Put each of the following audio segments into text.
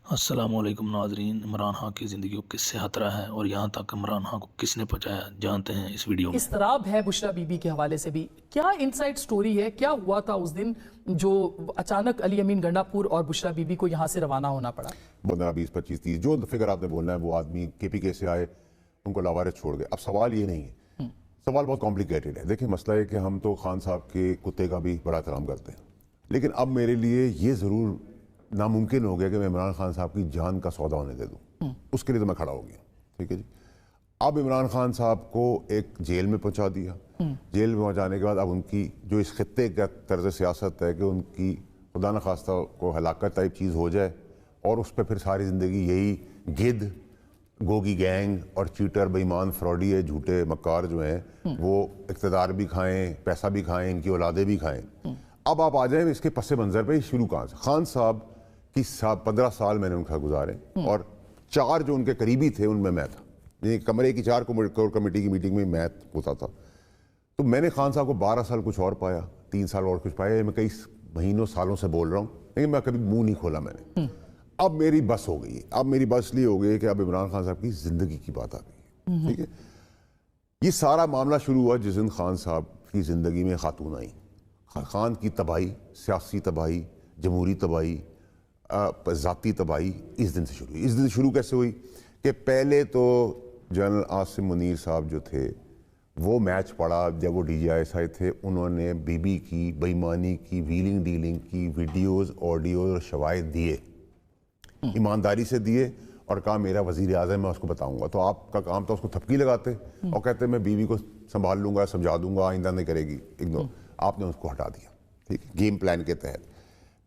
السلام علیکم ناظرین، عمران خان کی زندگی کو کس سے خطرہ ہے اور یہاں تک عمران خان کو کس نے پہنچایا جانتے ہیں اس ویڈیو میں۔ اضطراب ہے بشریٰ بی بی کے حوالے سے بھی، کیا انسائٹ سٹوری ہے؟ کیا ہوا تھا اس دن جو اچانک علی امین گنڈا پور اور بشریٰ بی بی کو یہاں سے روانہ ہونا پڑا؟ 15 20 25 30 جو فگر آپ نے بولنا ہے، وہ آدمی کے پی کے سے آئے، ان کو لاوارث چھوڑ گئے۔ اب سوال یہ نہیں ہے، سوال بہت کمپلیکیٹڈ ہے۔ دیکھیں مسئلہ ہے کہ ہم تو خان صاحب کے کتے کا بھی بڑا احترام کرتے ہیں، لیکن اب میرے لیے یہ ضرور ناممکن ہو گیا کہ میں عمران خان صاحب کی جان کا سودا ہونے دے دوں۔ اس کے لیے تو میں کھڑا ہو گیا، ٹھیک ہے جی۔ اب عمران خان صاحب کو ایک جیل میں پہنچا دیا، جیل میں پہنچانے کے بعد اب ان کی جو اس خطے کا طرز سیاست ہے کہ ان کی خدا نخواستہ کو ہلاکت ٹائپ چیز ہو جائے، اور اس پہ پھر ساری زندگی یہی گدھ گوگی گینگ اور چیٹر بےایمان فراڈی جھوٹے مکار جو ہیں وہ اقتدار بھی کھائیں، پیسہ بھی کھائیں، ان کی اولادیں بھی کھائیں۔ اب آپ آ جائیں اس کے پس منظر پہ شروع کہاں سے؟ خان صاحب کی 15 سال میں نے ان کا گزارے، اور 4 جو ان کے قریبی تھے ان میں تھا، یعنی کمرے کی 4 کور کمیٹی کی میٹنگ میں میں ہوتا تھا۔ تو میں نے خان صاحب کو 12 سال کچھ اور پایا، 3 سال اور کچھ پایا، میں کئی مہینوں سالوں سے بول رہا ہوں، لیکن میں کبھی منہ نہیں کھولا میں نے۔ اب میری بس ہو گئی، اب میری بس لیے ہو گئی کہ اب عمران خان صاحب کی زندگی کی بات آ گئی، ٹھیک ہے۔ یہ سارا معاملہ شروع ہوا جس دن خان صاحب کی زندگی میں خاتون آئی۔ خان کی تباہی، سیاسی تباہی، جمہوری تباہی، ذاتی تباہی اس دن سے شروع ہوئی۔ اس دن سے شروع کیسے ہوئی کہ پہلے تو جنرل عاصم منیر صاحب جو تھے وہ میچ پڑا جب وہ D G I S I تھے، انہوں نے بی بی کی بےایمانی کی، ویلنگ ڈیلنگ کی ویڈیوز، آڈیوز اور شواہد دیے، ایمانداری سے دیے، اور کہا میرا وزیر اعظم میں اس کو بتاؤں گا۔ تو آپ کا کام تھا اس کو تھپکی لگاتے اور کہتے میں بیوی کو سنبھال لوں گا، سمجھا دوں گا، آئندہ نہیں کرے گی، اگنور۔ آپ نے اس کو ہٹا دیا، ٹھیک ہے، گیم پلان کے تحت۔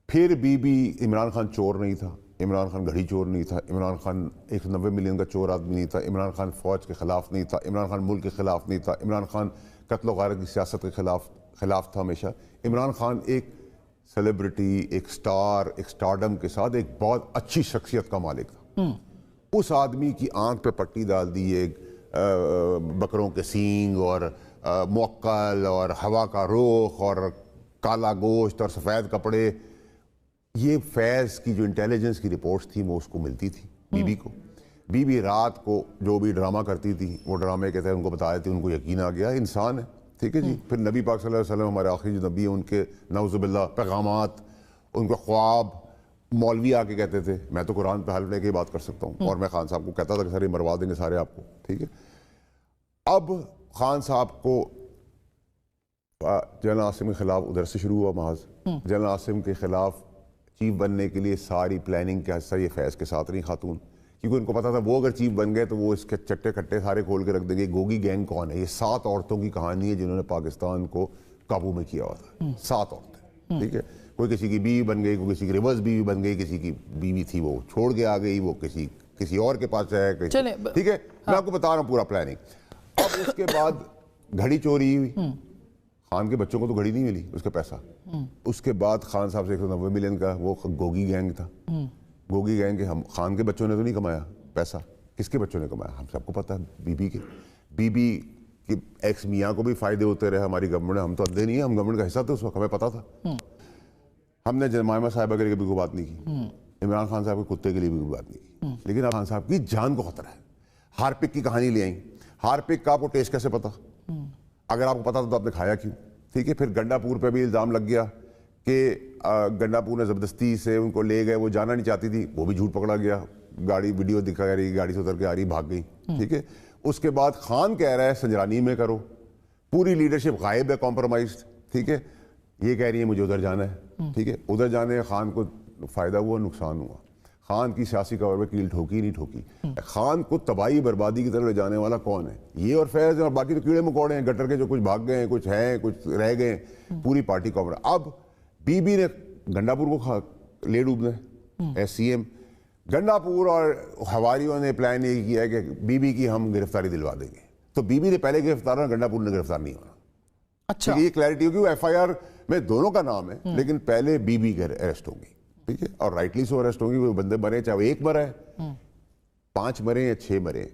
پھر بی عمران خان چور نہیں تھا، عمران خان گھڑی چور نہیں تھا، عمران خان 190 ملین کا چور آدمی نہیں تھا، عمران خان فوج کے خلاف نہیں تھا، عمران خان ملک کے خلاف نہیں تھا، عمران خان قتل و غارت کی سیاست کے خلاف تھا ہمیشہ۔ عمران خان ایک سیلیبریٹی، ایک سٹار، ایک سٹارڈم کے ساتھ ایک بہت اچھی شخصیت کا مالک تھا۔ اس آدمی کی آنکھ پہ پٹی ڈال دی، ایک بکروں کے سینگ اور موکل اور ہوا کا رخ اور کالا گوشت اور سفید کپڑے، یہ فیض کی جو انٹیلیجنس کی رپورٹس تھی وہ اس کو ملتی تھی بی بی کو۔ بی بی رات کو جو بھی ڈرامہ کرتی تھی وہ ڈرامے کے تحت ان کو بتا دیتی، ان کو یقین آ گیا انسان ہے، ٹھیک ہے جی۔ پھر نبی پاک صلی اللہ علیہ وسلم ہمارے آخری جو نبی ہیں، ان کے نعوذ باللہ پیغامات، ان کے خواب، مولوی آ کے کہتے تھے، میں تو قرآن پہ حلف لے کے بات کر سکتا ہوں، اور میں خان صاحب کو کہتا تھا کہ سر یہ مروا دیں گے سارے آپ کو، ٹھیک ہے۔ اب خان صاحب کو جنرل عاصم کے خلاف ادھر سے شروع ہوا محاذ، جنرل عاصم کے خلاف چیف بننے کے لیے ساری پلاننگ کا حصہ یہ فیض کے ساتھ رہی خاتون، کیونکہ ان کو پتا تھا وہ اگر چیف بن گئے تو وہ اس کے چٹے کٹے سارے کھول کے رکھ دیں گے۔ گوگی گینگ کون ہے؟ یہ 7 عورتوں کی کہانی ہے جنہوں نے پاکستان کو قابو میں کیا ہوا تھا، 7 عورتیں، ٹھیک ہے۔ کوئی کسی کی بیوی بن گئی، کوئی کسی کی ریورس بیوی بن گئی، کسی کی بیوی تھی وہ چھوڑ کے آ گئی، وہ کسی اور کے پاس ہے، ٹھیک ہے۔ میں آپ کو بتا رہا ہوں پورا پلاننگ۔ اب اس کے بعد گھڑی چوری ہوئی، خان کے بچوں کو تو گھڑی نہیں ملی، اس کا پیسہ۔ اس کے بعد خان صاحب سے 190 ملین کا وہ گوگی گینگ تھا، گوگی گینگ کے خان کے بچوں نے تو نہیں کمایا پیسہ، کس کے بچوں نے کمایا؟ ہم سب کو پتہ ہے، بی بی کے ایکس میاں کو بھی فائدے ہوتے رہے ہماری گورنمنٹ، ہم تو اندھے نہیں ہیں، ہم گورنمنٹ کا حصہ تھے اس وقت، ہمیں پتہ تھا۔ ہم نے جمائمہ صاحبہ کے لیے بھی کوئی بات نہیں کی، عمران خان صاحب کے کتے کے لیے بھی کوئی بات نہیں کی، لیکن خان صاحب کی جان کو خطرہ ہے۔ ہارپک کی کہانی لے آئیں، ہارپک کا آپ کو ٹیسٹ کیسے پتا؟ اگر آپ کو پتا تھا تو آپ نے کھایا کیوں؟ ٹھیک ہے۔ پھر گنڈا پور پہ بھی الزام لگ گیا کہ گنڈا پور نے زبردستی سے ان کو لے گئے، وہ جانا نہیں چاہتی تھی، وہ بھی جھوٹ پکڑا گیا، گاڑی ویڈیو دکھا رہی، گاڑی سے اتر کے آ رہی، بھاگ گئی، ٹھیک ہے۔ اس کے بعد خان کہہ رہا ہے سنجرانی میں کرو، پوری لیڈرشپ غائب ہے، کمپرومائزڈ، ٹھیک ہے۔ یہ کہہ رہی ہے مجھے ادھر جانا ہے، ٹھیک ہے۔ ادھر جانے خان کو فائدہ ہوا، نقصان ہوا۔ خان کی سیاسی کور میں کیل ٹھوکی نہیں ٹھوکی۔ خان کو تباہی بربادی کی طرف لے جانے والا کون ہے؟ یہ اور فیض ہیں، اور باقی تو کیڑے مکوڑے ہیں گٹر کے، جو کچھ بھاگ گئے ہیں، کچھ ہیں، کچھ رہ گئے ہیں، پوری پارٹی کور۔ اب بی نے گنڈا پور کو لے ڈوبنا ہے ایس سی ایم۔ گنڈا پور اور حواریوں نے پلان یہ کیا ہے کہ بی کی ہم گرفتاری دلوا دیں گے، تو بی نے پہلے گرفتار ہونا، گنڈا پور نے گرفتار نہیں ہونا۔ اچھا، یہ کلیئرٹی ہوگی، وہ ایف آئی آر میں دونوں کا نام ہے، لیکن پہلے بی کے اریسٹ ہوگی، ٹھیک ہے، اور رائٹلی سو اریسٹ ہوگی۔ وہ بندے مرے، چاہے وہ 1 مرا ہے، 5 مرے یا 6 مرے،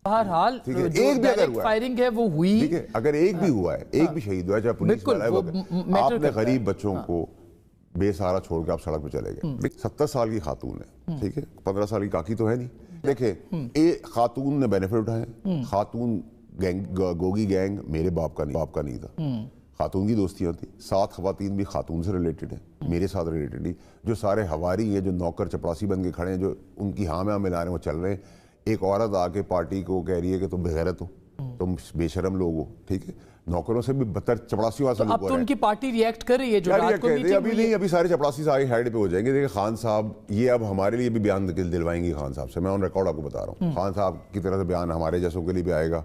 بہرحال جو ڈائریکٹ فائرنگ ہے وہ ہوئی، ٹھیک ہے۔ اگر ایک بھی ہوا ہے، ایک بھی شہید ہوا ہے، چاہے پولیس والا ہے، آپ نے غریب بچوں کو بے سہارا چھوڑ کے آپ سڑک پہ چلے گئے. 70 سال کی خاتون ہے, ٹھیک ہے, 15 سال کی کاکی تو ہے نہیں. دیکھیں ایک خاتون نے بینیفٹ اٹھائے. خاتون گوگی گینگ میرے باپ کا نہیں تھا, خاتون کی دوستیاں تھیں. 7 خواتین بھی خاتون سے ریلیٹڈ ہیں, میرے ساتھ ریلیٹڈ ہی. جو سارے ہواری ہیں, جو نوکر چپراسی بن کے کھڑے ہیں, جو ان کی ہاں میں ملا رہے ہیں, وہ چل رہے ہیں. ایک عورت آ کے پارٹی کو کہہ رہی ہے کہ تم بغیرت ہو, تم بے شرم لوگ ہو, ٹھیک ہے. نوکروں سے بھی بدتر چپڑاسیوں سے. اب تو ان کی پارٹی ریئیکٹ کر رہی ہے جو رات کو میٹنگ ابھی نہیں, ابھی سارے چپڑاسی سارے ہیڈ پہ ہو جائیں گے. دیکھیں خان صاحب یہ اب ہمارے لیے بھی بیان دلوائیں گے خان صاحب سے. میں آن ریکارڈ آپ کو بتا رہا ہوں, خان صاحب کی طرح سے بیان ہمارے جیسوں کے لیے بھی آئے گا,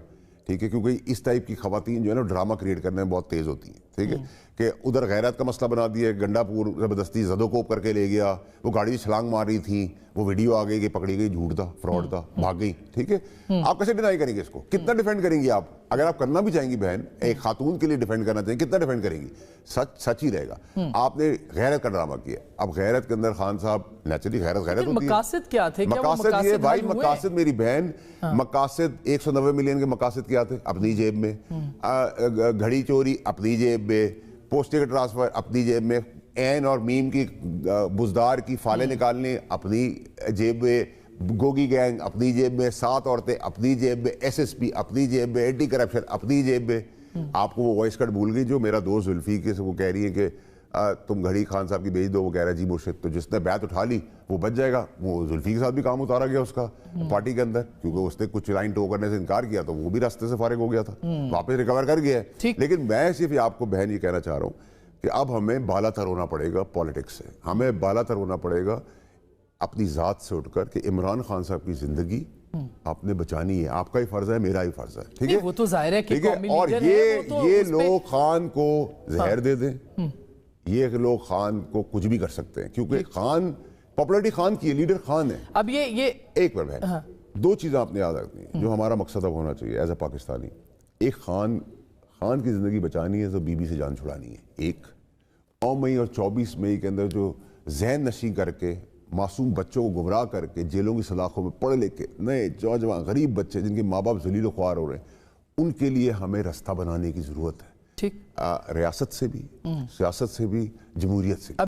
ٹھیک ہے. کیونکہ اس ٹائپ کی خواتین جو ہے نا ڈرامہ کریٹ کرنے میں بہت تیز ہوتی ہیں, ٹھیک ہے. کہ ادھر غیرت کا مسئلہ بنا دیا, گنڈا پور زبردستی زدو کوپ کر کے لے گیا, وہ گاڑی سے چھلانگ مار رہی تھی, وہ ویڈیو آ گئی کہ پکڑی گئی, جھوٹ تھا, فراڈ تھا, بھاگ گئی, ٹھیک ہے. آپ کیسے ڈینائی کریں گے اس کو؟ کتنا ڈیفینڈ کریں گی آپ؟ اگر آپ کرنا بھی چاہیں گی بہن, ایک خاتون کے لیے ڈیفینڈ کرنا چاہیں, کتنا ڈیفینڈ کریں گی؟ سچ ہی رہے گا. آپ نے غیرت کا ڈرامہ کیا. اب غیرت کے اندر خان صاحب نیچرلی غیرت ہوتی ہے. مقاصد کیا تھے؟ مقاصد یہ بھائی, مقاصد میری بہن, مقاصد 190 ملین کے مقاصد کیا تھے؟ اپنی جیب میں. گھڑی چوری اپنی جیب میں, پوسٹے کا ٹرانسفر اپنی جیب میں, این اور میم کی بزدار کی فالیں نکالنے اپنی جیب میں, گوگی گینگ اپنی جیب میں, 7 عورتیں اپنی جیب میں, ایس ایس پی اپنی جیب میں, اینٹی کرپشن اپنی جیب میں. آپ کو وہ وائس کٹ بھول گئی جو میرا دوست زلفی کے سے وہ کہہ رہی ہے کہ تم گھڑی خان صاحب کی بھیج دو. وہ کہہ رہا ہے جی مرشد, تو جس نے بیعت اٹھا لی وہ بچ جائے گا. وہ زلفی کے ساتھ بھی کام اتارا گیا اس کا پارٹی کے اندر, کیونکہ اس نے کچھ لائن ٹو کرنے سے انکار کیا تو وہ بھی راستے سے فارغ ہو گیا تھا, واپس ریکور کر گیا ہے. لیکن میں صرف آپ کو بہن یہ کہنا چاہ رہا ہوں کہ اب ہمیں بالا تر ہونا پڑے گا پالیٹکس سے. ہمیں بالا تر ہونا پڑے گا اپنی ذات سے اٹھ کر کہ عمران خان صاحب کی زندگی آپ نے بچانی ہے. آپ کا ہی فرض ہے, میرا ہی فرض ہے, ٹھیک ہے. وہ تو ظاہر ہے کہ اور یہ لوگ خان کو زہر دے دیں, یہ لوگ خان کو کچھ بھی کر سکتے ہیں, کیونکہ خان پاپولرٹی خان کی ہے, لیڈر خان ہے. اب یہ ایک بار بہن, 2 چیزیں آپ نے یاد رکھنی ہیں جو ہمارا مقصد اب ہونا چاہیے ایز اے پاکستانی. ایک خان کی زندگی بچانی ہے تو بی بی سے جان چھڑانی ہے. ایک 9 مئی اور 24 مئی کے اندر جو ذہن نشیں کر کے معصوم بچوں کو گمراہ کر کے جیلوں کی سلاخوں میں پڑھ لے کے نئے نوجوان غریب بچے جن کے ماں باپ ذلیل و خوار ہو رہے ہیں, ان کے لیے ہمیں رستہ بنانے کی ضرورت ہے. ٹھیک, ریاست سے بھی, سیاست سے بھی, جمہوریت سے بھی.